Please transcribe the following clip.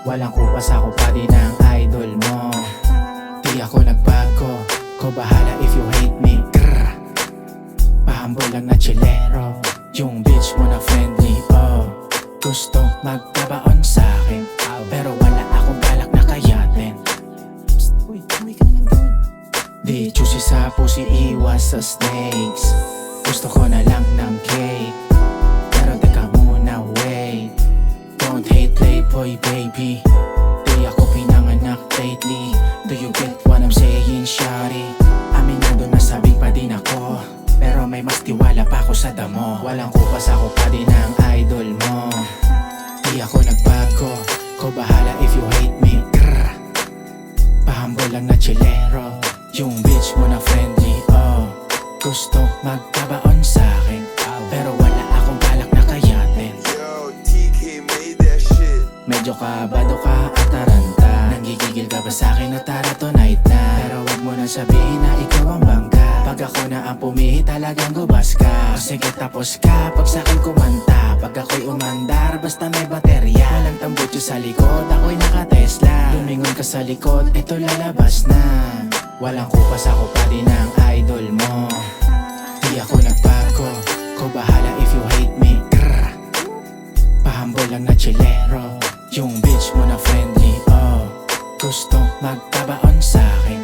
Walang kupas, ako pa din ang idol mo. Di ako nagbago, ko bahala if you hate me. Grrr. Pahambol lang na chilero, yung bitch mo na friendly, oh. Gusto magkabaon sa'kin, pero wala akong balak na kayatin. Uy, umuwi ka na lang doon. Di juicy sa pusi, iwas sa snakes. Gusto ko na lang ng cake, pero teka muna, wait. Don't hate playboy baby, di ako pinanganak lately. Do you get what I'm saying, shawty? Aminado na sabing pa din ako, pero may mas tiwala pa ako sa damo. Walang kupas, ako pa din ang idol mo. Di ako nagbago, ko bahala if you hate me. Grrr. Pahambol lang na chilero, yung bitch mo na friendly, oh. Gusto magkabaon sa'kin, pero wala akong balak na kayatin. Yo, TK made that shit. Medyo kabado ka at taranta, nanggigigil ka ba sa'kin na tara tonight na? Pero wag mo na sabihin na ikaw ang bangga. Pag ako na ang pumihi, talagang gubas ka. O sige, tapos ka pag sa'kin kumanta. Pag ako'y umandar, basta may baterya. Walang tambutso sa likod, ako'y naka-Tesla. Lumingon ka sa likod, ito lalabas na. Walang kupas, ako pa din ang idol mo. Di ako nagbago, ko bahala if you hate me. Grrr. Pahambol lang na chilero, yung bitch mo na friendly, oh. Gusto magkabaon sa'kin,